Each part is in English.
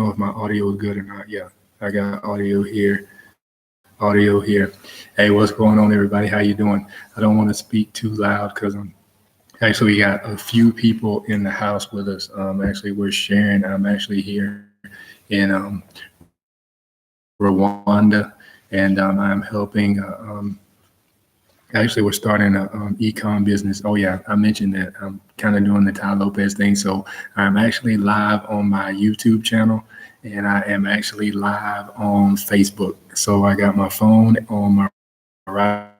know if my audio is good or not. Yeah, I got audio here. Audio here. Hey, what's going on, everybody? How you doing? I don't want to speak too loud because I'm actually got a few people in the house with us. Actually, we're sharing. I'm actually here in Rwanda, and I'm helping. Actually, we're starting a e-com business. Oh yeah, I mentioned that I'm kind of doing the Ty Lopez thing. So I'm actually live on my YouTube channel, and I am actually live on Facebook. So I got my phone on my right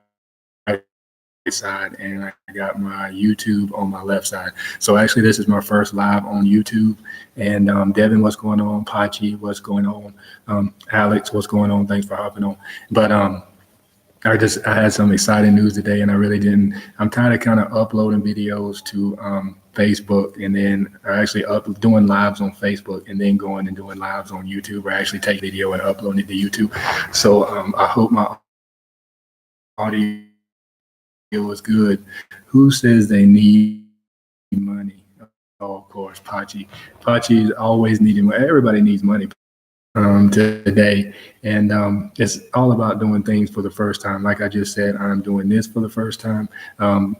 side, and I got my YouTube on my left side. So actually, this is my first live on YouTube. And Devin, what's going on? Pachi, what's going on? Alex, what's going on? Thanks for hopping on. But I had some exciting news today, and I really didn't. I'm tired of kind of uploading videos to Facebook, and then I actually doing lives on Facebook, and then going and doing lives on YouTube, where I actually take video and upload it to YouTube. So I hope my audio is good. Who says they need money? Oh, of course, Pachi. Pachi is always needing money. Everybody needs money today, and it's all about doing things for the first time. Like I just said, I'm doing this for the first time,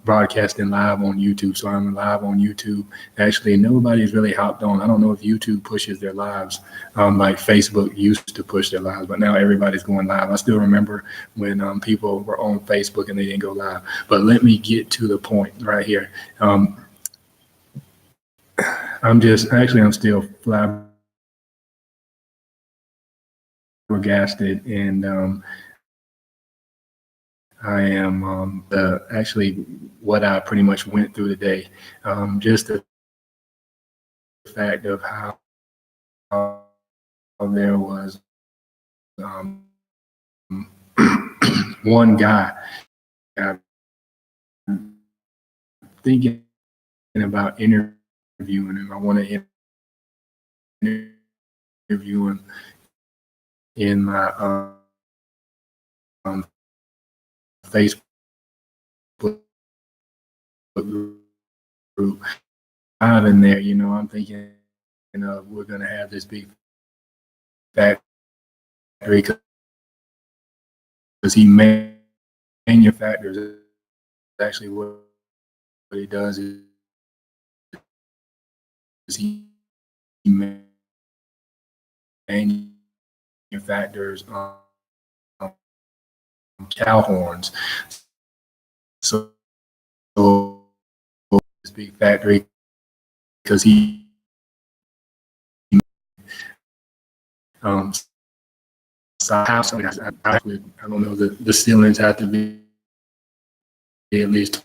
broadcasting live on YouTube. So I'm live on YouTube. Actually, nobody's really hopped on. I don't know if YouTube pushes their lives like Facebook used to push their lives, but now everybody's going live. I still remember when people were on Facebook and they didn't go live. But let me get to the point right here. I'm still flabbergasted, and I am actually what I pretty much went through today. Just the fact of how there was one guy thinking about interviewing him. I want to interview him in my Facebook group. I'm in there, I'm thinking, we're going to have this big factory because he manufactures. Actually, what he does is he manufactures cow horns. So this big factory because he house. I don't know, the ceilings have to be at least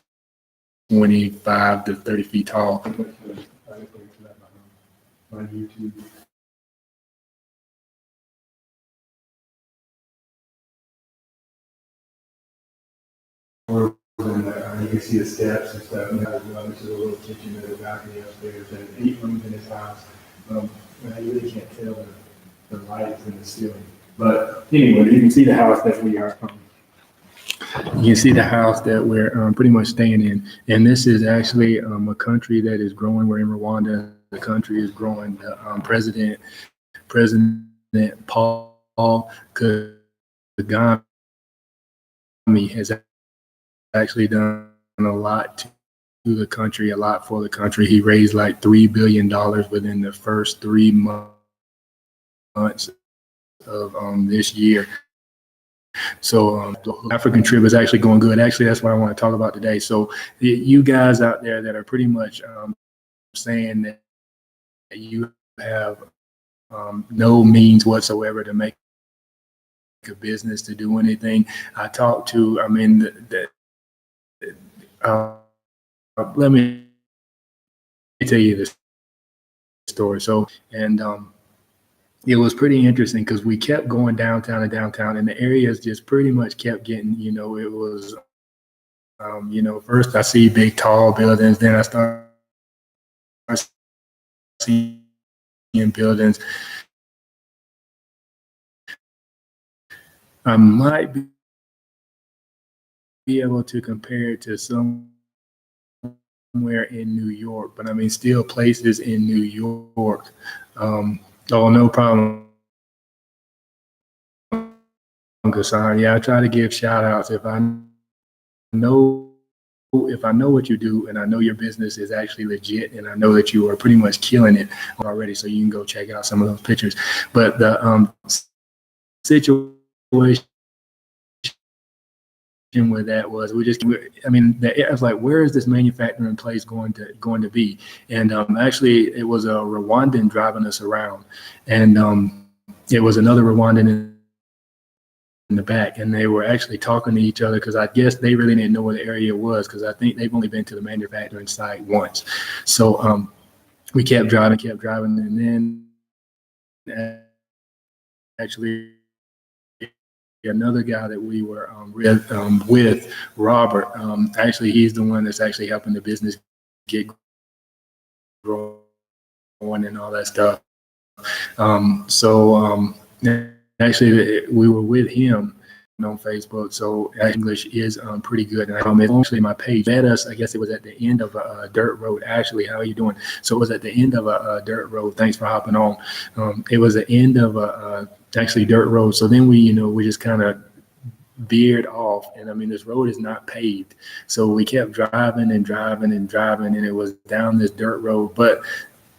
25 to 30 feet tall. On YouTube. You can see the steps and stuff. This is a little kitchen with a balcony upstairs, and 8 rooms in his house. I really can't tell the lights in the ceiling. But anyway, you can see the house that we are. You can see the house that we're pretty much staying in. And this is actually a country that is growing. We're in Rwanda. The country is growing. President Paul Kagame has actually done a lot to the country, a lot for the country. He raised like $3 billion within the first 3 months of this year. So the African trip is actually going good. Actually, that's what I want to talk about today. So you guys out there that are pretty much saying that you have no means whatsoever to make a business, to do anything. I talked to, let me tell you this story. So, and it was pretty interesting because we kept going downtown, and the areas just pretty much kept getting, it was, first I see big, tall buildings, then I start seeing buildings. I might be able to compare it to somewhere in New York, but still places in New York Oh, no problem, Gassan. Yeah, I try to give shout outs know if I know what you do and I know your business is actually legit and I know that you are pretty much killing it already, so you can go check out some of those pictures. But the situation with that was I mean, I was like, where is this manufacturing place going to be? And actually, it was a Rwandan driving us around, and it was another Rwandan in the back, and they were actually talking to each other because I guess they really didn't know where the area was because I think they've only been to the manufacturing site once. So we kept driving, and then actually another guy that we were with, Robert. Actually, he's the one that's actually helping the business get growing and all that stuff. Actually, we were with him on Facebook, so English is pretty good. And actually, my page met us. I guess it was at the end of a dirt road. Ashley, how are you doing? So it was at the end of a dirt road. Thanks for hopping on. It was the end of a actually dirt road. So then we just kind of veered off, and I mean, this road is not paved, so we kept driving and driving and driving, and it was down this dirt road. But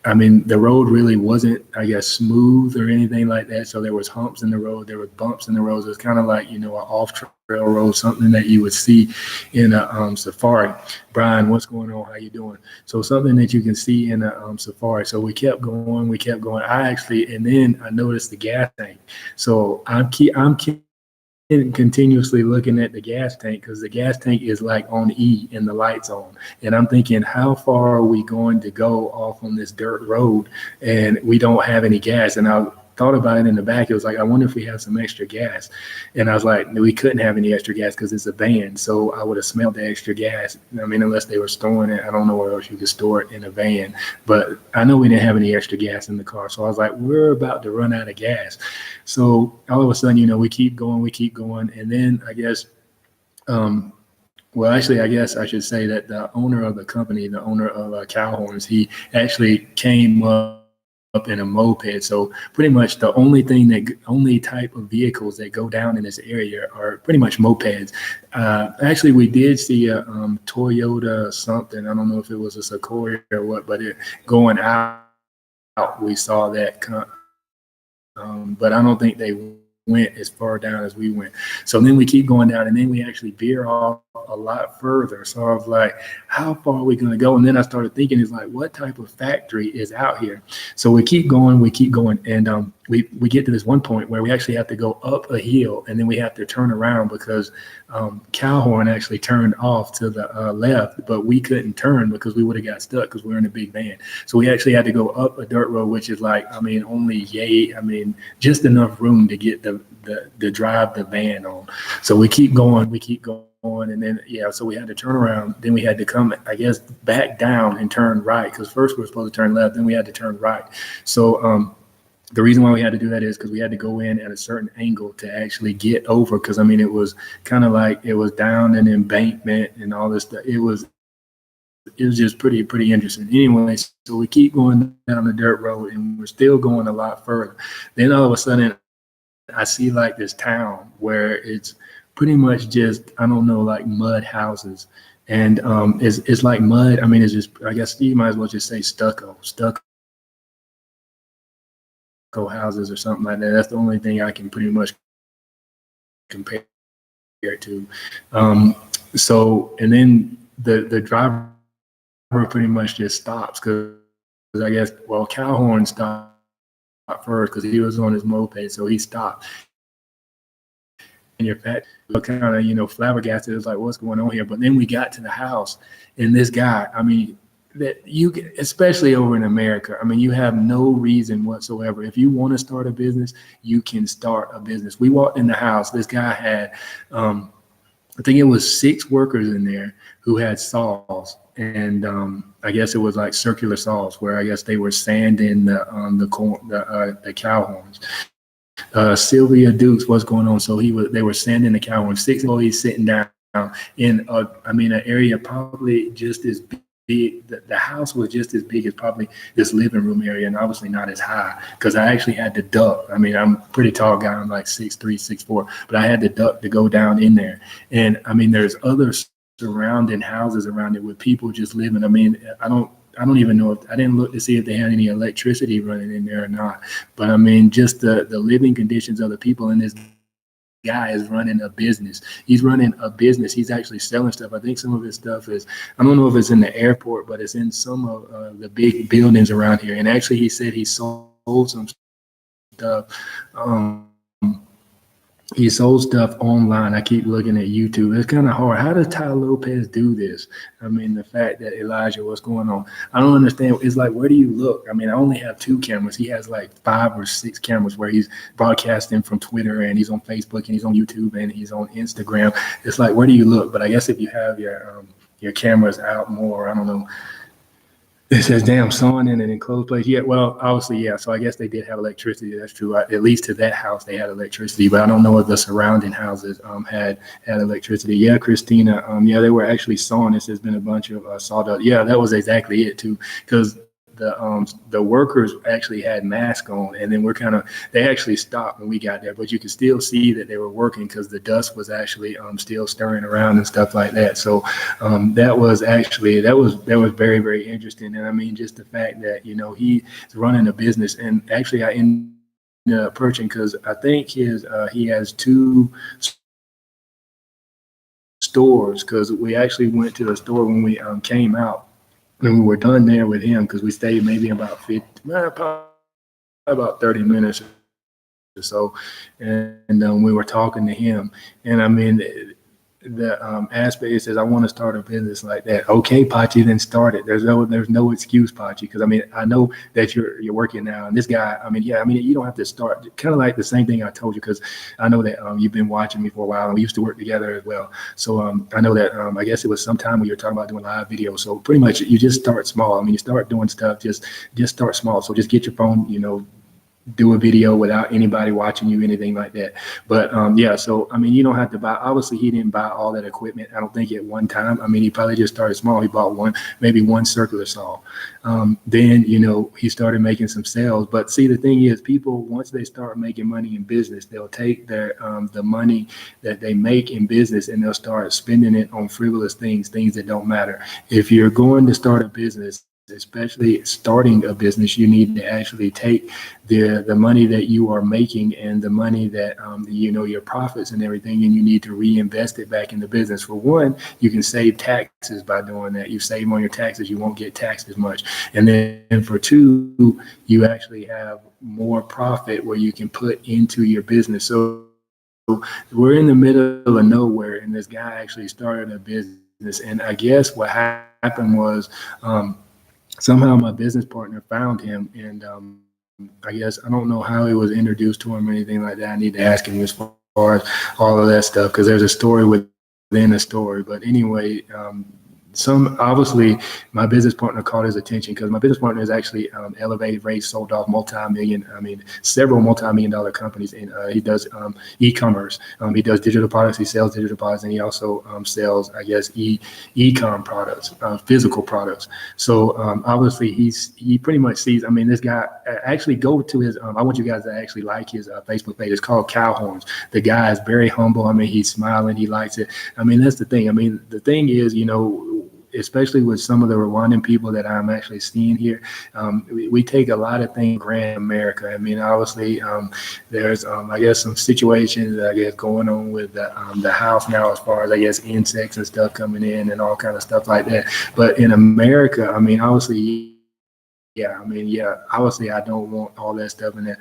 I mean, the road really wasn't, I guess, smooth or anything like that. So there was humps in the road, there were bumps in the road. It was kind of like, an off-trail road, something that you would see in a safari. Brian, what's going on? How you doing? So something that you can see in a safari. So we kept going. And then I noticed the gas tank. So I'm continuously looking at the gas tank because the gas tank is like on E and the lights on, and I'm thinking, how far are we going to go off on this dirt road and we don't have any gas? And I thought about it in the back. It was like, I wonder if we have some extra gas. And I was like, no, we couldn't have any extra gas because it's a van. So I would have smelled the extra gas. I mean, unless they were storing it. I don't know where else you could store it in a van. But I know we didn't have any extra gas in the car. So I was like, we're about to run out of gas. So all of a sudden, we keep going. And then I guess, well, actually, I guess I should say that the owner of the company, the owner of Cowhorns, he actually came up in a moped. So pretty much the only type of vehicles that go down in this area are pretty much mopeds. Actually, we did see a Toyota something. I don't know if it was a Sequoia or what, but it going out, we saw that. But I don't think they went as far down as we went. So then we keep going down, and then we actually veer off a lot further. So I was like, how far are we going to go? And then I started thinking, it's like, what type of factory is out here? So we keep going, and we get to this one point where we actually have to go up a hill, and then we have to turn around because Cowhorn actually turned off to the left, but we couldn't turn because we would have got stuck because we were in a big van. So we actually had to go up a dirt road, which is like, just enough room to get the drive the van on. So we keep going, and then so we had to turn around. Then we had to come, I guess, back down and turn right because first we were supposed to turn left, then we had to turn right. So the reason why we had to do that is because we had to go in at a certain angle to actually get over. Because I mean, it was kind of like it was down an embankment and all this stuff. It was just pretty interesting. Anyway, so we keep going down the dirt road, and we're still going a lot further. Then all of a sudden, I see like this town where it's pretty much just, I don't know, like mud houses. And it's like mud. I mean, it's just, I guess you might as well just say stucco houses or something like that. That's the only thing I can pretty much compare it to. So, and then the driver pretty much just stops because I guess, well, Cowhorn stopped first because he was on his moped, so he stopped. And you're kind of, flabbergasted. It was like, what's going on here? But then we got to the house, and this guy, I mean, that especially over in America, I mean, you have no reason whatsoever. If you want to start a business, you can start a business. We walked in the house. This guy had, I think it was 6 workers in there who had saws, and I guess it was like circular saws where I guess they were sanding the cow horns. Sylvia Dukes, what's going on? So they were sanding the cow horns. 6 employees sitting down in an area probably just as the house was just as big as probably this living room area, and obviously not as high because I actually had to duck. I mean, I'm a pretty tall guy. I'm like 6'3", 6'4", but I had to duck to go down in there. And I mean, there's other surrounding houses around it with people just living. I mean, I don't even know if I didn't look to see if they had any electricity running in there or not. But I mean, just the living conditions of the people in this guy is running a business. He's running a business. He's actually selling stuff. I think some of his stuff is, I don't know if it's in the airport, but it's in some of the big buildings around here. And actually, he said he sold some stuff. He sold stuff online. I keep looking at YouTube. It's kind of hard. How does Ty Lopez do this? I mean, the fact that Elijah, what's going on? I don't understand. It's like, where do you look? I mean, I only have 2 cameras. He has like 5 or 6 cameras where he's broadcasting from Twitter, and he's on Facebook, and he's on YouTube, and he's on Instagram. It's like, where do you look? But I guess if you have your cameras out more, I don't know. It says, damn, sawing in an enclosed place. Yeah, well, obviously, yeah. So I guess they did have electricity. That's true. At least to that house, they had electricity. But I don't know if the surrounding houses had electricity. Yeah, Christina. Yeah, they were actually sawing. This has been a bunch of sawdust. Yeah, that was exactly it too. Because the workers actually had masks on, and then they actually stopped when we got there, but you could still see that they were working because the dust was actually still stirring around and stuff like that. So that was very, very interesting. And I mean, just the fact that he's running a business, and actually I ended up purchasing because I think he has 2 stores, because we actually went to the store when we came out. And we were done there with him because we stayed maybe about 50, probably about 30 minutes or so. And we were talking to him. And I mean, the aspect, it says, I want to start a business like that. Okay, Pachi, then start it. There's no excuse, Pachi, because I mean, I know that you're working now, and this guy, I mean, you don't have to start. Kind of like the same thing I told you, because I know that you've been watching me for a while, and we used to work together as well. So I know that I guess it was sometime when you were talking about doing live videos. So pretty much you just start small. I mean, you start doing stuff, just start small. So just get your phone, do a video without anybody watching you, anything like that. But yeah, so I mean, you don't have to buy. Obviously, he didn't buy all that equipment, I don't think, at one time. I mean, he probably just started small. He bought maybe one circular saw. Then he started making some sales. But see, the thing is, people, once they start making money in business, they'll take their the money that they make in business, and they'll start spending it on frivolous things that don't matter. If you're going to start a business, especially starting a business, you need to actually take the money that you are making and the money that your profits and everything, and you need to reinvest it back in the business. For one, you can save taxes by doing that. You save on your taxes, you won't get taxed as much. And then for 2, you actually have more profit where you can put into your business. So we're in the middle of nowhere, and this guy actually started a business. And I guess what happened was, somehow my business partner found him, and I guess I don't know how he was introduced to him or anything like that. I need to ask him as far as all of that stuff, because there's a story within a story. But anyway, obviously my business partner caught his attention, because my business partner is actually elevated rates, sold off several multi-million-dollar companies, and he does e-commerce. He does digital products. He sells digital products, and he also sells, I guess, e-com products, physical products. So obviously he pretty much sees. I mean, this guy, actually go to his. I want you guys to actually like his Facebook page. It's called Cow Horns. The guy is very humble. I mean, he's smiling. He likes it. I mean, that's the thing. I mean, the thing is, especially with some of the Rwandan people that I'm actually seeing here, we take a lot of things for granted in America. I mean, obviously, there's, I guess, some situations, I guess, going on with the house now, as far as, I guess, insects and stuff coming in and all kind of stuff like that. But in America, I mean, obviously, obviously I don't want all that stuff in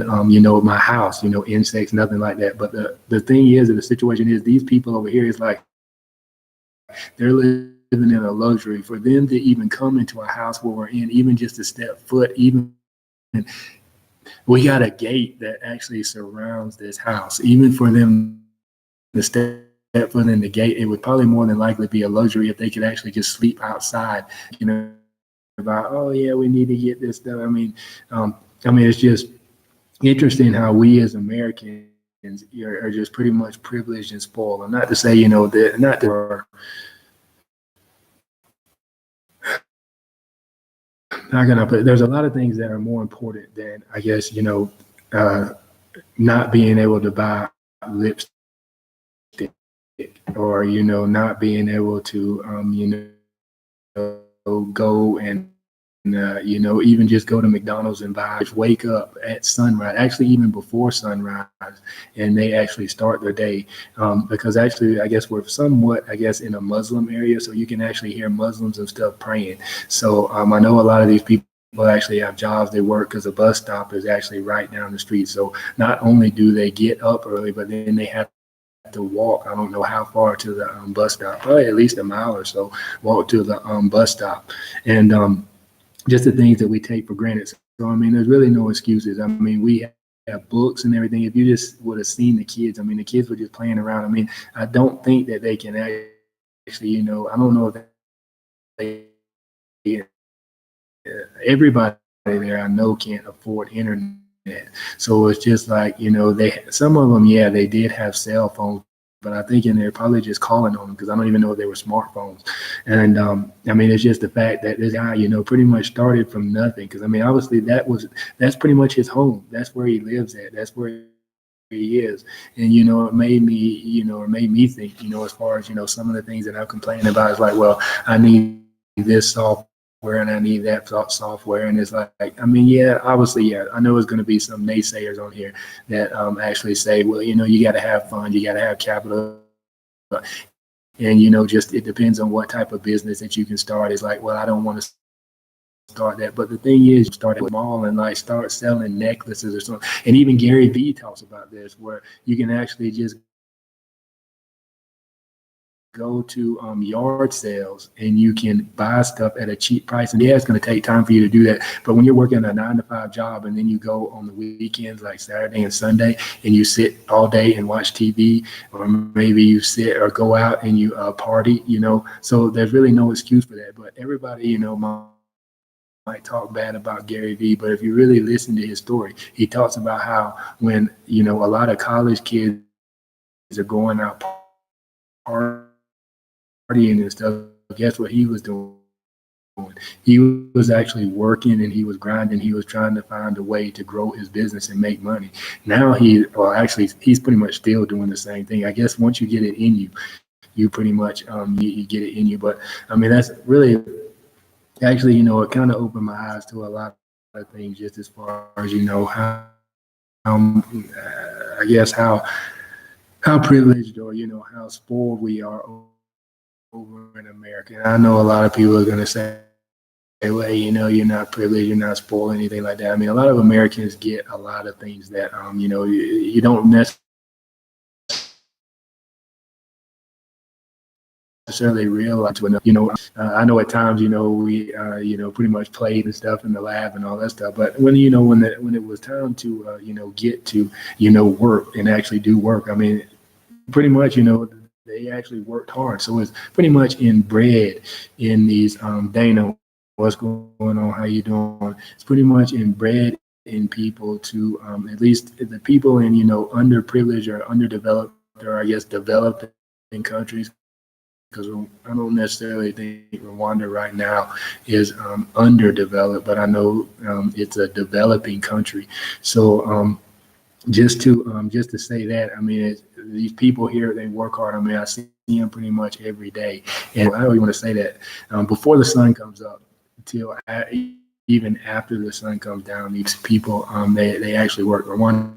my house, insects, nothing like that. But the thing is, the situation is, these people over here is like, they're living in a luxury. For them to even come into a house where we're in, even just to step foot, even we got a gate that actually surrounds this house. Even for them to step foot in the gate, it would probably more than likely be a luxury if they could actually just sleep outside, about, oh yeah, we need to get this stuff. I mean, it's just interesting how we as Americans are just pretty much privileged and spoiled. And not to say, that not to how can I put it? There's a lot of things that are more important than, I guess, uh, not being able to buy lipstick, or, not being able to, go and, even just go to McDonald's and buy, just wake up at sunrise, actually even before sunrise, and they actually start their day. Because actually, I guess we're somewhat, I guess, in a Muslim area, so you can actually hear Muslims and stuff praying. So I know a lot of these people actually have jobs, they work because the bus stop is actually right down the street. So not only do they get up early, but then they have to walk, I don't know how far, to the bus stop, probably at least a mile or so, walk to the bus stop. And just the things that we take for granted. So, I mean, there's really no excuses. I mean, we have books and everything. If you just would have seen the kids, I mean, the kids were just playing around. I mean, I don't think that they can actually, I don't know if they, everybody there I know can't afford internet. So it's just like, some of them, yeah, they did have cell phones, but I think in they're probably just calling on them, because I don't even know if they were smartphones. And I mean, it's just the fact that this guy, pretty much started from nothing. Because I mean, obviously that's pretty much his home. That's where he lives at. That's where he is. And it made me think, as far as, some of the things that I'm complaining about is like, well, I need this software and I need that software. And it's like, I mean, yeah, obviously, yeah, I know there's going to be some naysayers on here that actually say, well, you got to have fun, you got to have capital. And, just it depends on what type of business that you can start. It's like, well, I don't want to start that. But the thing is, you start at small and like start selling necklaces or something. And even Gary Vee talks about this, where you can actually just go to yard sales and you can buy stuff at a cheap price. And yeah, it's going to take time for you to do that. But when you're working a 9-to-5 job and then you go on the weekends, like Saturday and Sunday, and you sit all day and watch TV, or maybe you sit or go out and you party, so there's really no excuse for that. But everybody, might talk bad about Gary Vee, but if you really listen to his story, he talks about how when, a lot of college kids are going out partying and stuff, guess what he was doing? He was actually working and he was grinding. He was trying to find a way to grow his business and make money. Now he's pretty much still doing the same thing. I guess once you get it in you, you pretty much you get it in you. But I mean, that's really actually, it kind of opened my eyes to a lot of things, just as far as, I guess how privileged, or how spoiled we are over in America. And I know a lot of people are going to say, well, you're not privileged, you're not spoiled, anything like that. I mean, a lot of Americans get a lot of things that, you don't necessarily realize. I know at times, we, pretty much played and stuff in the lab and all that stuff. But when, when it was time to, get to, work and actually do work, I mean, pretty much, they actually worked hard. So it's pretty much inbred in these, Dana, what's going on, how you doing? It's pretty much inbred in people to, at least the people in, underprivileged or underdeveloped, or I guess developed in countries, because I don't necessarily think Rwanda right now is underdeveloped, but I know it's a developing country. So just to say that, I mean, these people here, they work hard. I mean, I see them pretty much every day, and I don't even want to say that before the sun comes up till even after the sun comes down. These people, they actually work. Rwandan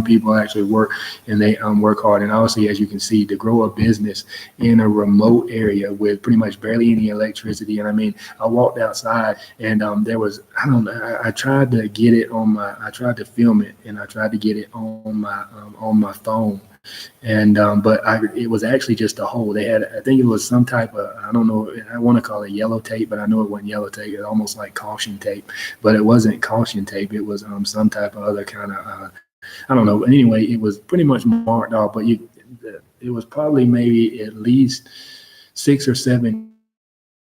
people actually work, and they work hard. And obviously, as you can see, to grow a business in a remote area with pretty much barely any electricity. And I mean, I walked outside and there was, I don't know, I tried to get it I tried to film it, and I tried to get it on my phone. And but it was actually just a hole. They had, I think it was some type of, I don't know, I want to call it yellow tape, but I know it wasn't yellow tape. It's almost like caution tape, but it wasn't caution tape. It was some type of other kind of I don't know. But anyway, it was pretty much marked off, but it was probably maybe at least 6 or 7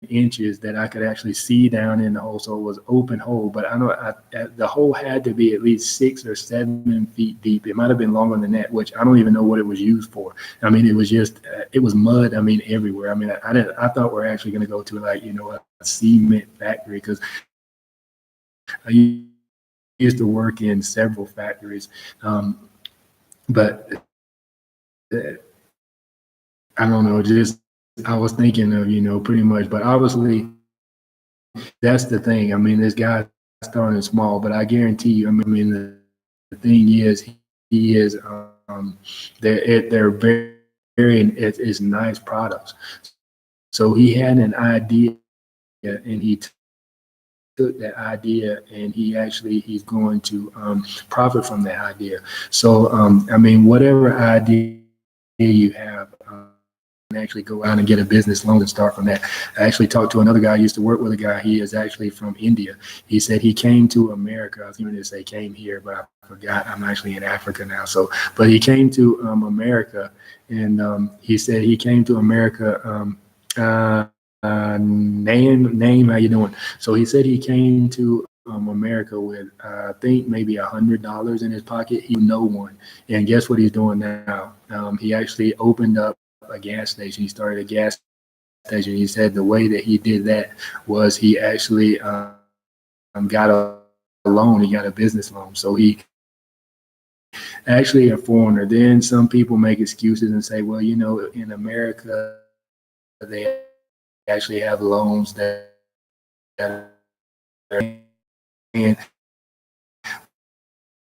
inches that I could actually see down in the hole. So it was open hole, but I know the hole had to be at least 6 or 7 feet deep. It might have been longer than that, which I don't even know what it was used for. I mean, it was just, it was mud. I mean, everywhere. I mean, I thought we're actually going to go to like, a cement factory, because I used to work in several factories, but I don't know, just I was thinking of, pretty much, but obviously that's the thing. I mean, this guy starting small, but I guarantee you, I mean, the thing is, he is, they're it's nice products. So he had an idea and he took that idea and he's going to profit from that idea. So, I mean, whatever idea you have, actually go out and get a business loan and start from that. I actually talked to another guy. I used to work with a guy. He is actually from India. He said he came to America. I was going to say came here, but I forgot. I'm actually in Africa now. So, but he came to America, and he said he came to America. Name, how you doing? So he said he came to America with I think maybe $100 in his pocket. He knew no one, and guess what he's doing now? He actually opened up a gas station. He started a gas station. He said the way that he did that was he actually got a loan. He got a business loan. So he actually a foreigner. Then some people make excuses and say, well, in America, they actually have loans that and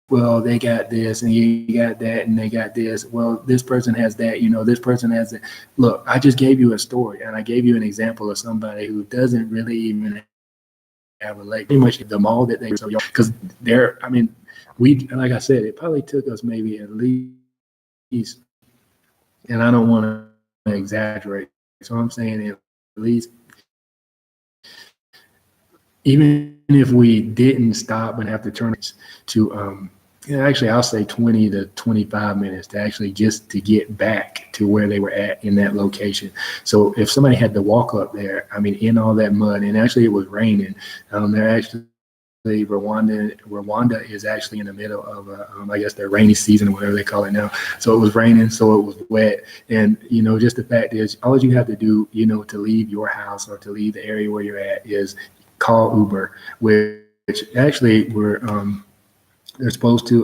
well, they got this and you got that and they got this. Well, this person has that, this person has it. Look, I just gave you a story and I gave you an example of somebody who doesn't really even have a leg. Pretty much the mall that they so because I mean, like I said, it probably took us maybe at least, and I don't want to exaggerate. So I'm saying at least, even if we didn't stop and have to turn it to actually I'll say 20 to 25 minutes to actually just to get back to where they were at in that location. So if somebody had to walk up there, I mean, in all that mud, and actually it was raining, they're actually Rwanda is actually in the middle of I guess their rainy season or whatever they call it now. So it was raining, so it was wet, and just the fact is, all you have to do, to leave your house or to leave the area where you're at is call Uber, which actually they're supposed to,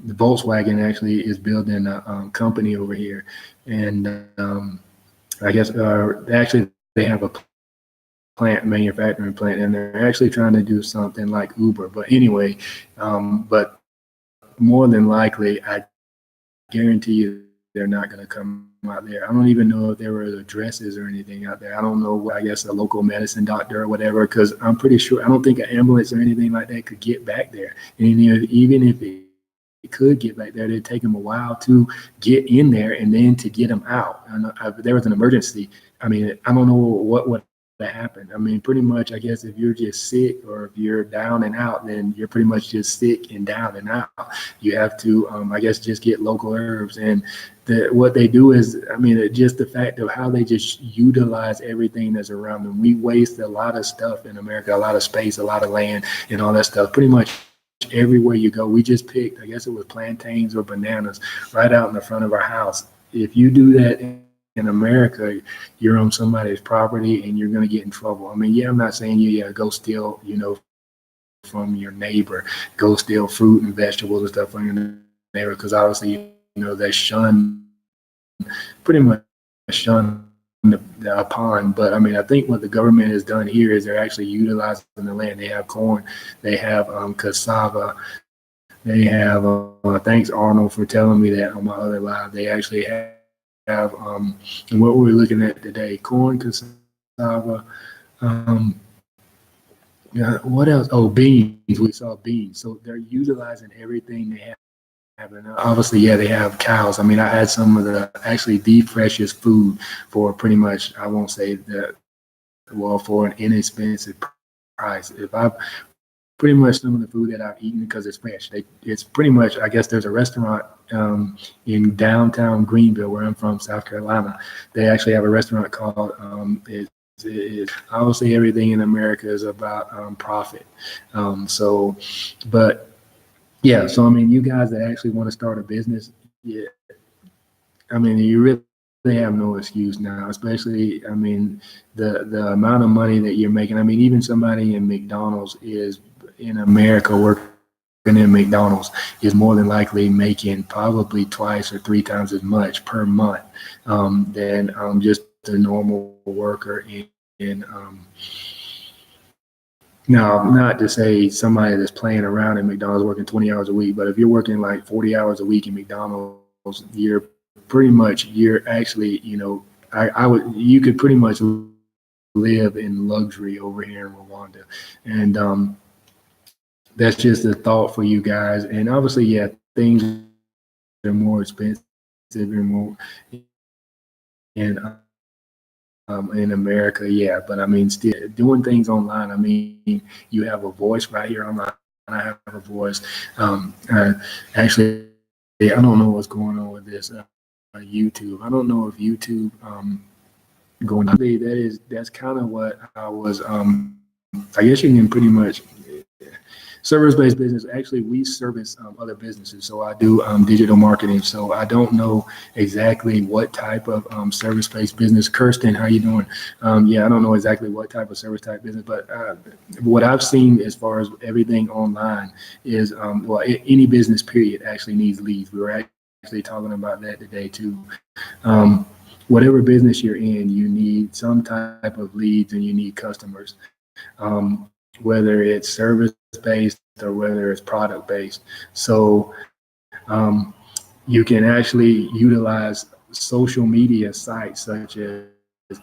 the Volkswagen actually is building a company over here. And I guess actually they have a manufacturing plant, and they're actually trying to do something like Uber. But anyway, but more than likely, I guarantee you they're not going to come out there. I don't even know if there were addresses or anything out there. I don't know, I guess a local medicine doctor or whatever, because I'm pretty sure, I don't think an ambulance or anything like that could get back there. And even if it could get back there, it'd take them a while to get in there and then to get them out. And if there was an emergency, I mean, I don't know what would happen. I mean, pretty much, I guess if you're just sick or if you're down and out, then you're pretty much just sick and down and out. You have to, I guess, just get local herbs. And what they do is, I mean, just the fact of how they just utilize everything that's around them. We waste a lot of stuff in America, a lot of space, a lot of land, and all that stuff. Pretty much everywhere you go, we just picked, I guess it was plantains or bananas right out in the front of our house. If you do that in America, you're on somebody's property and you're going to get in trouble. I mean, yeah, I'm not saying go steal, from your neighbor, go steal fruit and vegetables and stuff from your neighbor, because obviously, they pretty much shun the pond. But I mean, I think what the government has done here is they're actually utilizing the land. They have corn, they have cassava, they have, thanks Arnold for telling me that on my other live, they actually have and what we're looking at today, corn, cassava, what else? Oh, beans. We saw beans. So they're utilizing everything they have. And obviously, yeah, they have cows. I mean, I had some of the freshest food for pretty much, I won't say that, well, for an inexpensive price. If I pretty much some of the food that I've eaten, because it's fresh. It's pretty much, I guess there's a restaurant in downtown Greenville, where I'm from, South Carolina. They actually have a restaurant called, obviously everything in America is about profit. But yeah, so I mean, you guys that actually want to start a business, yeah, I mean, you really have no excuse now, especially, I mean, the amount of money that you're making. I mean, even somebody in McDonald's is, in America working in McDonald's is more than likely making probably twice or three times as much per month than just a normal worker in. Now, not to say somebody that's playing around in McDonald's working 20 hours a week, but if you're working like 40 hours a week in McDonald's, you're actually, you could pretty much live in luxury over here in Rwanda. And that's just a thought for you guys. And obviously, yeah, things are more expensive and more in America, yeah. But I mean, still doing things online. I mean, you have a voice right here online. I have a voice. Actually, I don't know what's going on with this YouTube. I don't know if YouTube going on. That's kind of what I was. I guess you can pretty much service-based business. Actually, we service other businesses. So I do digital marketing. So I don't know exactly what type of service-based business. Kirsten, how you doing? Yeah, I don't know exactly what type of service type business, but what I've seen as far as everything online is, any business period actually needs leads. We were actually talking about that today too. Whatever business you're in, you need some type of leads and you need customers. Whether it's service-based or whether it's product-based. So you can actually utilize social media sites such as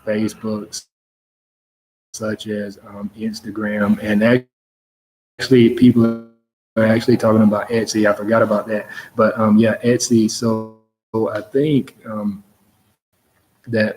Facebook, such as Instagram, and actually people are actually talking about Etsy. I forgot about that, but yeah, Etsy. So I think that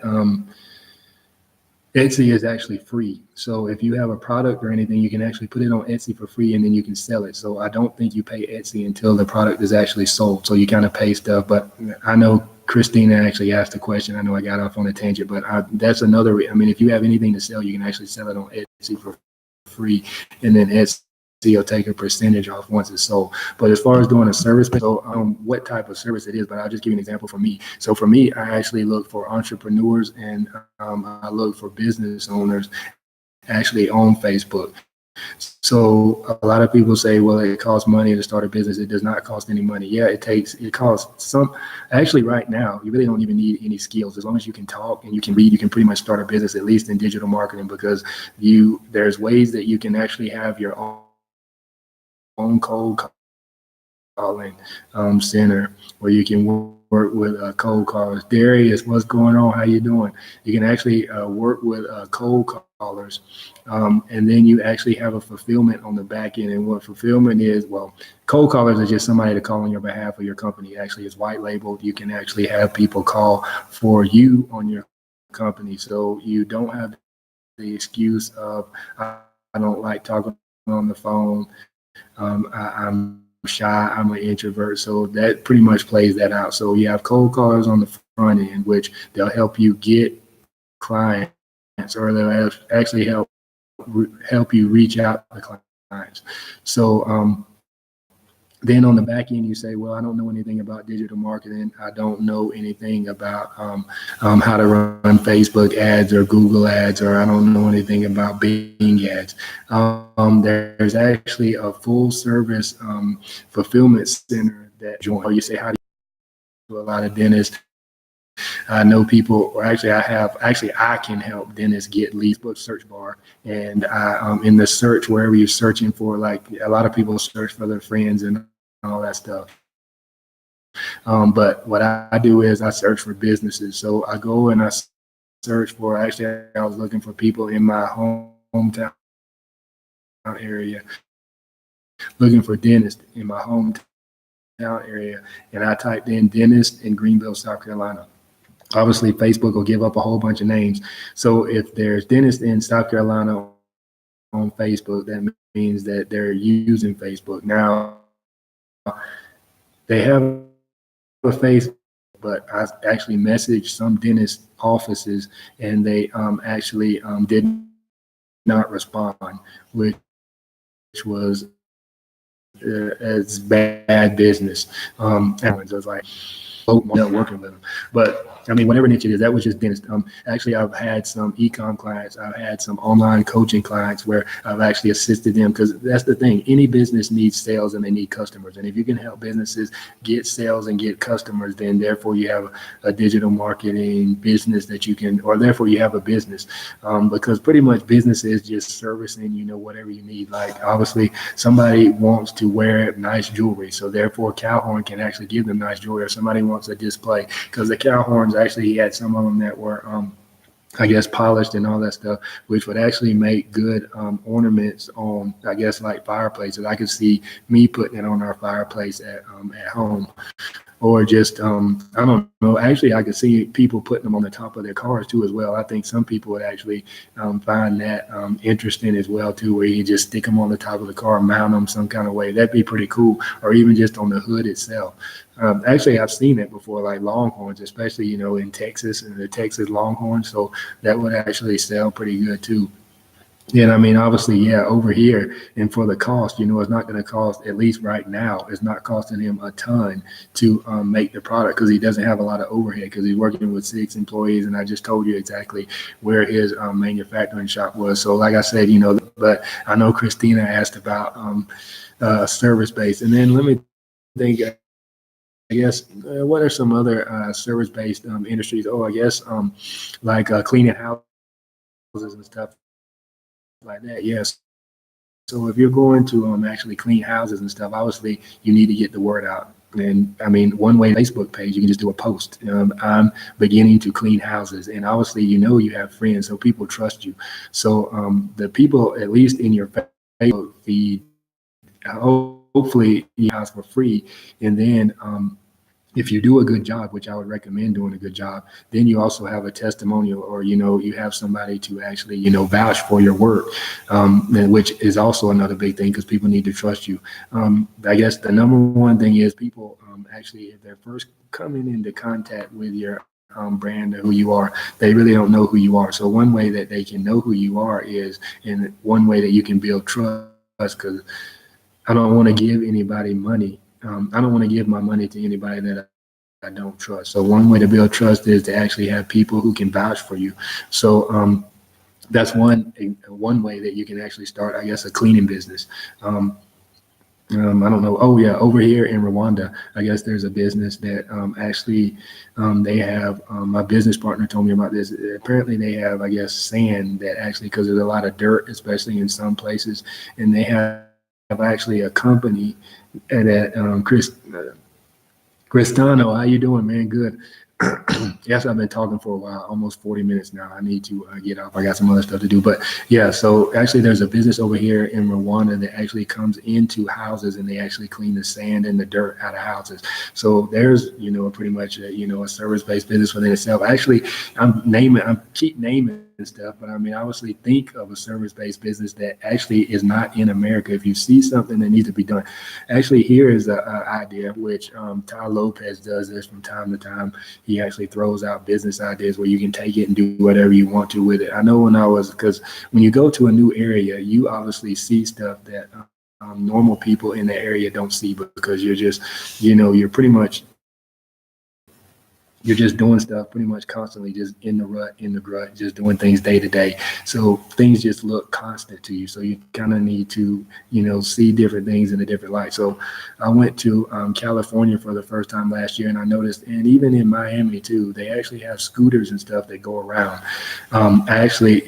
Etsy is actually free. So if you have a product or anything, you can actually put it on Etsy for free and then you can sell it. So I don't think you pay Etsy until the product is actually sold. So you kind of pay stuff. But I know Christina actually asked a question. I know I got off on a tangent, but that's another. I mean, if you have anything to sell, you can actually sell it on Etsy for free, and then Etsy will take a percentage off once it's sold. But as far as doing a service, so what type of service it is, but I'll just give you an example for me. So for me, I actually look for entrepreneurs and I look for business owners actually on Facebook. So a lot of people say, well, it costs money to start a business. It does not cost any money. Yeah, it costs some. Actually, right now, you really don't even need any skills. As long as you can talk and you can read, you can pretty much start a business, at least in digital marketing, because there's ways that you can actually have your own cold calling center where you can work with cold callers. Darius, what's going on? How you doing? You can actually work with cold callers, and then you actually have a fulfillment on the back end. And what fulfillment is, well, cold callers are just somebody to call on your behalf of your company. Actually, it's white labeled. You can actually have people call for you on your company, so you don't have the excuse of I don't like talking on the phone. I'm shy, I'm an introvert. So that pretty much plays that out. So you have cold callers on the front end, which they'll help you get clients, or they'll actually help you reach out to clients. So then on the back end, you say, well, I don't know anything about digital marketing. I don't know anything about how to run Facebook ads or Google ads, or I don't know anything about Bing ads. There's actually a full service fulfillment center that join. Or you say, how do you do a lot of dentists? I know people, or actually I can help dentists get leads, but search bar. And in the search, wherever you're searching for, like a lot of people search for their friends and all that stuff. But what I do is I search for businesses. So I go and I search for, actually I was looking for people in my hometown area, looking for dentists in my hometown area. And I typed in dentist in Greenville, South Carolina. Obviously, Facebook will give up a whole bunch of names. So if there's dentists in South Carolina on Facebook, that means that they're using Facebook. Now, they have a Facebook, but I actually messaged some dentist offices and they actually did not respond, which was as bad business. I was like, working with them. But I mean, whatever niche it is, that was just dentist. Actually, I've had some e-com clients. I've had some online coaching clients where I've actually assisted them, because that's the thing. Any business needs sales and they need customers. And if you can help businesses get sales and get customers, then therefore you have a digital marketing business that you can, or therefore you have a business. Because pretty much business is just servicing, whatever you need. Like obviously somebody wants to wear nice jewelry, so therefore Calhorn can actually give them nice jewelry. Or somebody wants a display, because the Calhorns, actually he had some of them that were I guess polished and all that stuff, which would actually make good ornaments on, I guess, like fireplaces. I could see me putting it on our fireplace at home. Or just I don't know. Actually, I could see people putting them on the top of their cars too as well. I think some people would actually find that interesting as well too, where you just stick them on the top of the car, mount them some kind of way. That'd be pretty cool. Or even just on the hood itself. Actually, I've seen it before, like Longhorns, especially in Texas, and the Texas Longhorns. So that would actually sell pretty good too. And I mean, obviously, yeah, over here, and for the cost, it's not going to cost, at least right now, it's not costing him a ton to make the product, because he doesn't have a lot of overhead, because he's working with 6 employees. And I just told you exactly where his manufacturing shop was. So like I said, but I know Christina asked about service based. And then let me think, I guess, what are some other service based industries? Oh, I guess like cleaning houses and stuff like that. Yes. So if you're going to actually clean houses and stuff, obviously you need to get the word out. And I mean, one way, Facebook page, you can just do a post. I'm beginning to clean houses, and obviously you have friends, so people trust you. So the people, at least in your Facebook feed, hopefully you house for free, and then if you do a good job, which I would recommend doing a good job, then you also have a testimonial, or you have somebody to actually vouch for your work, which is also another big thing, because people need to trust you. I guess the number one thing is people actually, if they're first coming into contact with your brand or who you are, they really don't know who you are. So one way that they can know who you are is, and one way that you can build trust, because I don't want to give anybody money. I don't want to give my money to anybody that I don't trust. So one way to build trust is to actually have people who can vouch for you. So that's one way that you can actually start, I guess, a cleaning business. I don't know. Oh yeah, over here in Rwanda, I guess there's a business that actually they have. My business partner told me about this. Apparently, they have, I guess, sand that actually, because there's a lot of dirt, especially in some places, and they have actually a company that Cristano, how you doing, man? Good. Yes, I've been talking for a while, almost 40 minutes now. I need to get off. I got some other stuff to do. But yeah, so actually there's a business over here in Rwanda that actually comes into houses, and they actually clean the sand and the dirt out of houses. So there's, pretty much a service-based business within itself. Actually, I keep naming and stuff, but I mean, obviously think of a service-based business that actually is not in America. If you see something that needs to be done, actually here is an idea, which Ty Lopez does this from time to time. He actually throws out business ideas where you can take it and do whatever you want to with it. I know because when you go to a new area, you obviously see stuff that normal people in the area don't see, because you're just, you're pretty much, you're just doing stuff pretty much constantly, just in the rut, in the grut, just doing things day to day. So things just look constant to you. So you kind of need to, see different things in a different light. So I went to California for the first time last year, and I noticed, and even in Miami too, they actually have scooters and stuff that go around. Actually,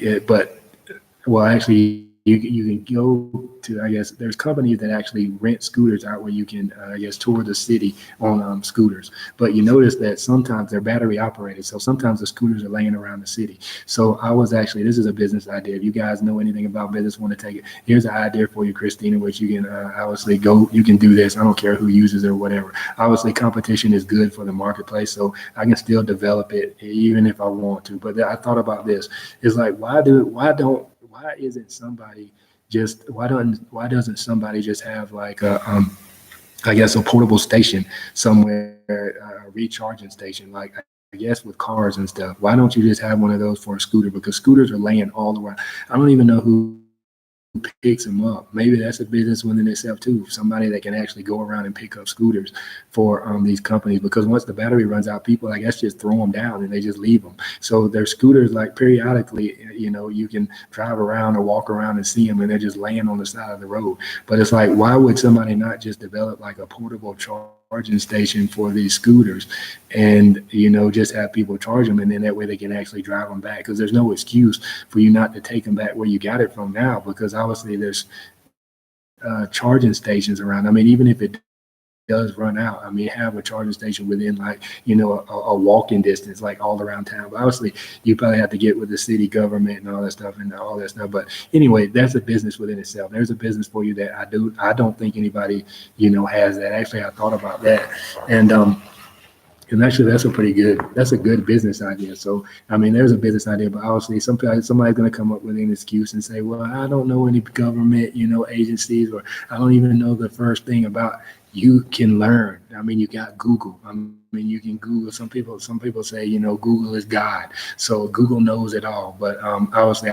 you can go to, I guess, there's companies that actually rent scooters out where you can, I guess, tour the city on scooters. But you notice that sometimes they're battery operated. So sometimes the scooters are laying around the city. So this is a business idea. If you guys know anything about business, want to take it, here's an idea for you, Christina, which you can obviously you can do this. I don't care who uses it or whatever. Obviously, competition is good for the marketplace. So I can still develop it even if I want to. But I thought about this. It's like, why doesn't somebody just have like I guess a portable station somewhere, a recharging station, like I guess with cars and stuff. Why don't you just have one of those for a scooter? Because scooters are laying all around. I don't even know who picks them up. Maybe that's a business within itself too. Somebody that can actually go around and pick up scooters for these companies, because once the battery runs out, people, I guess, just throw them down and they just leave them. So there's scooters, like periodically, you can drive around or walk around and see them, and they're just laying on the side of the road. But it's like, why would somebody not just develop like a portable charging station for these scooters, and just have people charge them, and then that way they can actually drive them back? Because there's no excuse for you not to take them back where you got it from now, because obviously there's charging stations around. I mean, even if it does run out, I mean, have a charging station within, like, a walking distance, like all around town. But obviously you probably have to get with the city government and all that stuff. But anyway, that's a business within itself. There's a business for you that I don't think anybody has that. Actually, I thought about that, and actually, that's a good business idea. So, I mean, there's a business idea, but obviously somebody's going to come up with an excuse and say, well, I don't know any government, agencies, or I don't even know the first thing about. You can learn. I mean, you got Google. I mean, you can Google. Some people say, Google is God. So Google knows it all. But obviously,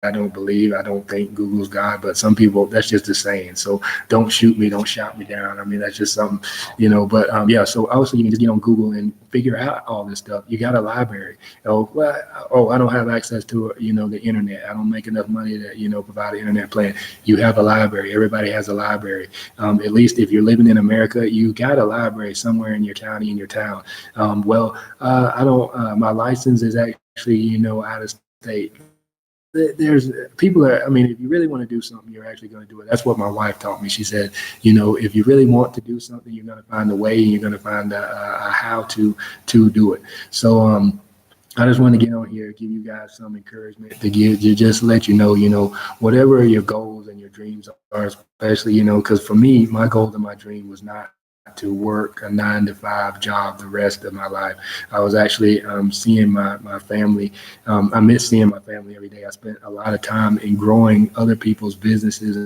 I don't think Google's God, but some people, that's just a saying. So don't shoot me, don't shout me down. I mean, that's just something, but yeah, so obviously you can just get on Google and figure out all this stuff. You got a library. I don't have access to, the internet. I don't make enough money to, provide an internet plan. You have a library. Everybody has a library. At least if you're living in America, you got a library somewhere in your county, in your town. I don't, my license is actually, out of state. There's people that, I mean, if you really want to do something, you're actually going to do it. That's what my wife taught me. She said, if you really want to do something, you're going to find a way, and you're going to find a how to do it. So I just want to get on here, give you guys some encouragement to just let whatever your goals and your dreams are, especially, because for me, my goal and my dream was not to work a 9-to-5 job the rest of my life. I was actually seeing my family. I miss seeing my family every day. I spent a lot of time in growing other people's businesses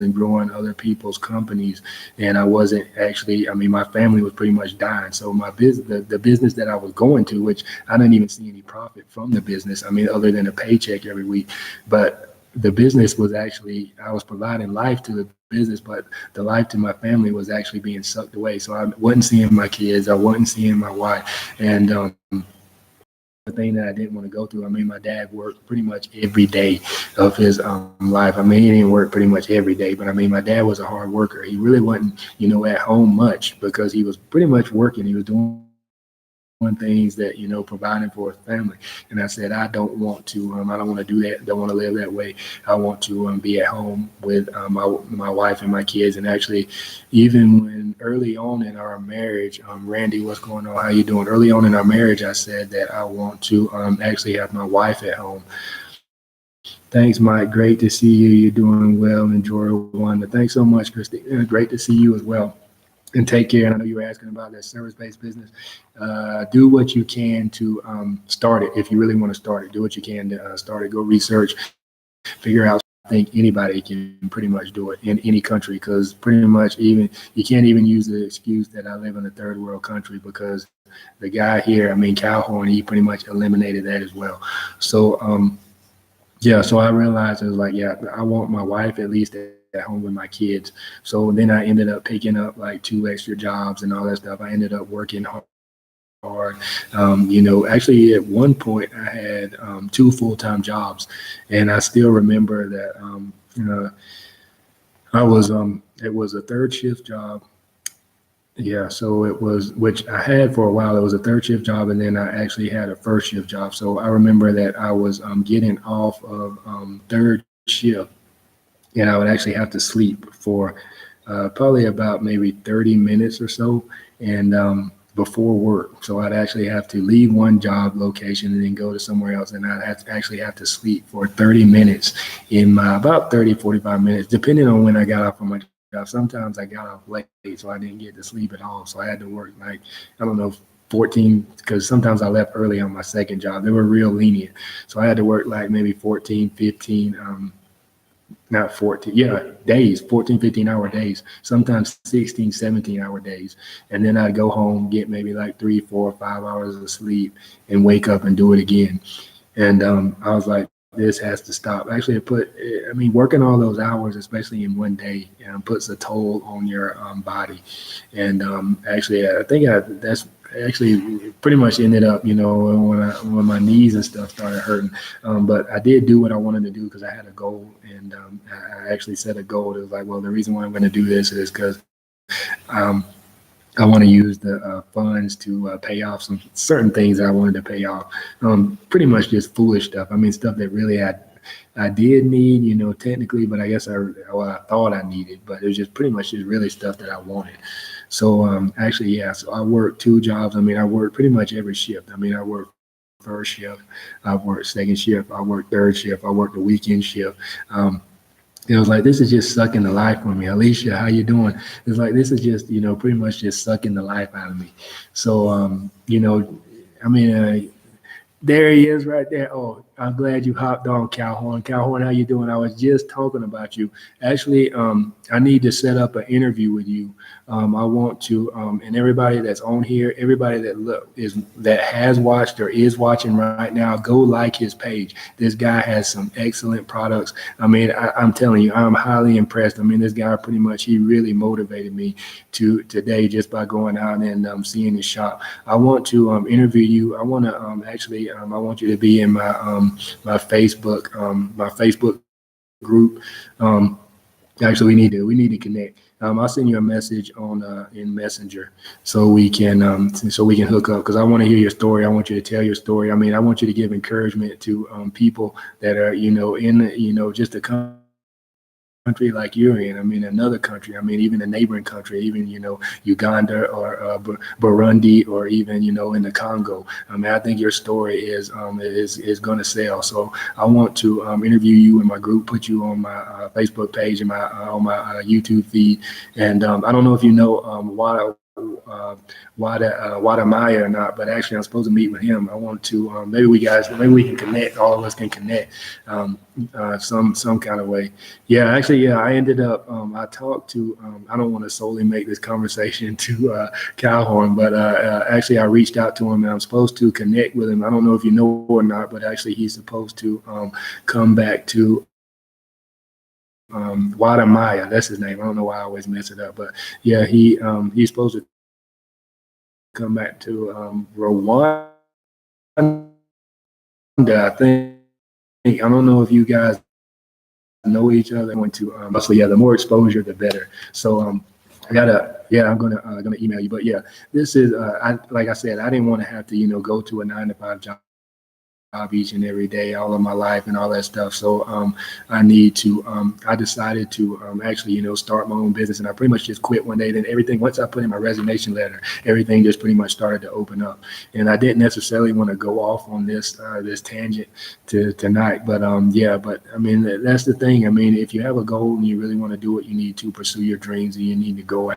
and growing other people's companies, and I wasn't actually, I mean, my family was pretty much dying. So my business, the business that I was going to, which I didn't even see any profit from the business, I mean, other than a paycheck every week, but the business was actually, I was providing life to the business, but the life to my family was actually being sucked away. So I wasn't seeing my kids, I wasn't seeing my wife, and the thing that I didn't want to go through. I mean, my dad worked pretty much every day of his life. I mean, he didn't work pretty much every day, but I mean, my dad was a hard worker. He really wasn't, at home much, because he was pretty much working. He was doing things that, providing for his family. And I said, I don't want to do that. Don't want to live that way. I want to be at home with my wife and my kids. And actually, even when early on in our marriage, Randy, what's going on? How you doing? Early on in our marriage, I said that I want to actually have my wife at home. Thanks, Mike. Great to see you. You're doing well. Enjoy Rwanda. Thanks so much, Christine. Great to see you as well. And take care. And I know you were asking about that service-based business. Do what you can to start it. If you really want to start it, do what you can to start it. Go research, figure out. I think anybody can pretty much do it in any country, because pretty much even you can't even use the excuse that I live in a third world country, because the guy here, I mean, Calhoun, he pretty much eliminated that as well. So yeah, so I realized, it was like, yeah, I want my wife at least at home with my kids. So then I ended up picking up like 2 extra jobs and all that stuff. I ended up working hard. Actually at one point I had 2 full-time jobs, and I still remember that I was it was a third shift job. Yeah, so it was, which I had for a while. It was a third shift job, and then I actually had a first shift job. So I remember that I was getting off of third shift, and I would actually have to sleep for probably about maybe 30 minutes or so, and before work. So I'd actually have to leave one job location and then go to somewhere else, and I'd actually have to sleep for 30 minutes in my, about 30, 45 minutes, depending on when I got off from my job. Sometimes I got off late, so I didn't get to sleep at all. So I had to work like, I don't know, 14, because sometimes I left early on my second job. They were real lenient. So I had to work like maybe 14, 15, not 14, yeah, days, 14, 15-hour days, sometimes 16, 17-hour days. And then I'd go home, get maybe like 3, 4, 5 hours of sleep, and wake up and do it again. And I was like, this has to stop. Actually, working all those hours, especially in one day, puts a toll on your body. And actually, I think that's actually pretty much ended up, when my knees and stuff started hurting. But I did do what I wanted to do because I had a goal, and I actually set a goal. It was like, well, the reason why I'm going to do this is because um, I want to use the funds to pay off some certain things I wanted to pay off. Pretty much just foolish stuff. Stuff that really I did need, technically, but I guess I thought I needed, but it was just pretty much just really stuff that I wanted. So actually, yeah. So I worked two jobs. I worked pretty much every shift. I worked first shift, I worked second shift, I worked third shift, I worked the weekend shift. It was like, this is just sucking the life from me. Alicia, how you doing? It's like, this is just, pretty much just sucking the life out of me. So, I mean, there he is right there. Oh, I'm glad you hopped on, Calhoun. Calhoun, how you doing? I was just talking about you. Actually, I need to set up an interview with you. I want to, and everybody that's on here, everybody that has watched or is watching right now, go like his page. This guy has some excellent products. I'm telling you, I'm highly impressed. This guy pretty much, he really motivated me today just by going out and seeing his shop. I want to interview you. I want to I want you to be in my Facebook group. Actually, we need to connect. I'll send you a message on in Messenger so we can hook up, because I want to hear your story. I want you to tell your story. I want you to give encouragement to people that are in just a country like you're in. Another country. Even a neighboring country, even, Uganda or Burundi, or even, in the Congo. I think your story is going to sell. So I want to interview you in my group, put you on my Facebook page and on my YouTube feed. And I don't know if you know Wada Maya or not, but actually I'm supposed to meet with him. I want to maybe we can connect. All of us can connect some kind of way. Yeah, actually, yeah. I ended up I talked to I don't want to solely make this conversation to Calhoun, but actually I reached out to him, and I'm supposed to connect with him. I don't know if you know or not, but actually he's supposed to come back to Wada Maya, that's his name. I don't know why I always mess it up, but yeah, he's supposed to come back to Rwanda, I think. I don't know if you guys know each other. So yeah, the more exposure, the better. So I'm gonna email you. But yeah, this is like I said, I didn't want to have to go to a 9-to-5 job each and every day, all of my life and all that stuff. So I decided to actually, start my own business, and I pretty much just quit one day. Then everything, once I put in my resignation letter, everything just pretty much started to open up. And I didn't necessarily want to go off on this tangent tonight, but that's the thing. If you have a goal and you really want to do it, you need to pursue your dreams, and you need to go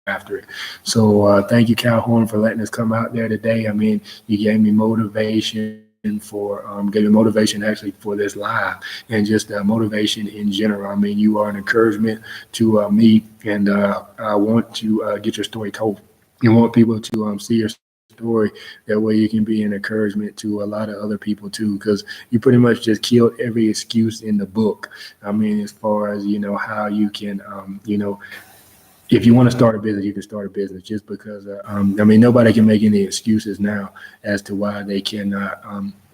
after it. So thank you, Calhoun, for letting us come out there today. You gave me motivation actually for this live, and just motivation in general. You are an encouragement to me, and I want to get your story told. You want people to see your story. That way you can be an encouragement to a lot of other people too, because you pretty much just killed every excuse in the book. As far as how you can if you want to start a business, you can start a business, just because, nobody can make any excuses now as to why they cannot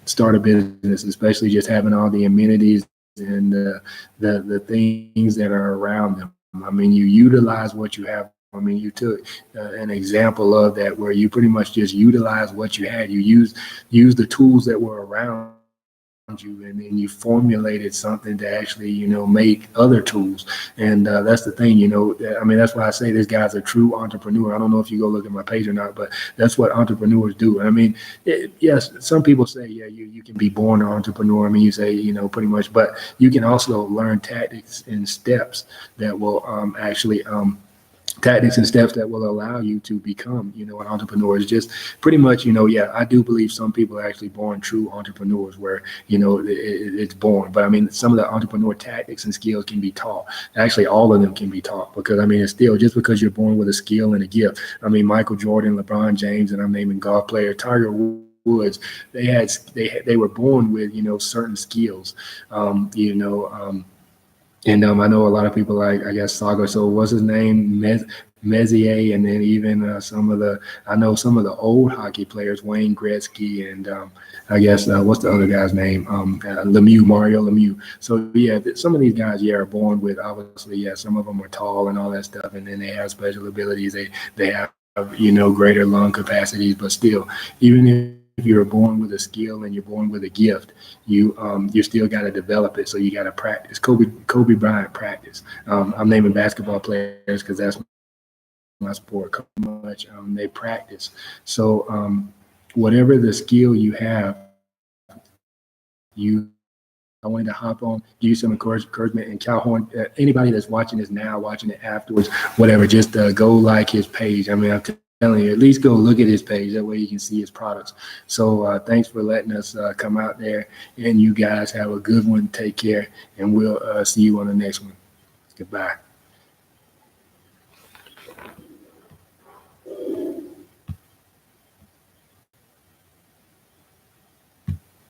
start a business, especially just having all the amenities and the things that are around them. You utilize what you have. You took an example of that, where you pretty much just utilize what you had. You use the tools that were around you, and then you formulated something to actually make other tools. And that's the thing. That's why I say this guy's a true entrepreneur. I don't know if you go look at my page or not, but that's what entrepreneurs do. Yes, some people say, yeah, you can be born an entrepreneur. You say, pretty much, but you can also learn tactics and steps that will allow you to become, an entrepreneur. It's just pretty much, I do believe some people are actually born true entrepreneurs, where, it's born. But some of the entrepreneur tactics and skills can be taught. Actually, all of them can be taught, because it's still, just because you're born with a skill and a gift. Michael Jordan, LeBron James, and I'm naming golf player, Tiger woods. They were born with, certain skills, and I know a lot of people like, I guess, Saga. So what's his name? Messier, and then even I know some of the old hockey players, Wayne Gretzky, and I guess what's the other guy's name? Mario Lemieux. So yeah, some of these guys, yeah, are born with, obviously, yeah, some of them are tall and all that stuff, and then they have special abilities. They have, greater lung capacities, but still, even if you're born with a skill and you're born with a gift, you still got to develop it. So you got to practice. Kobe Bryant practice. I'm naming basketball players because that's my sport. Much they practice. So whatever the skill you have, I wanted to hop on, give you some encouragement, and Calhoun, anybody that's watching this now, watching it afterwards, whatever, just go like his page. I mean, I'm telling you, at least go look at his page. That way you can see his products. So thanks for letting us come out there, and you guys have a good one. Take care, and we'll see you on the next one. Goodbye.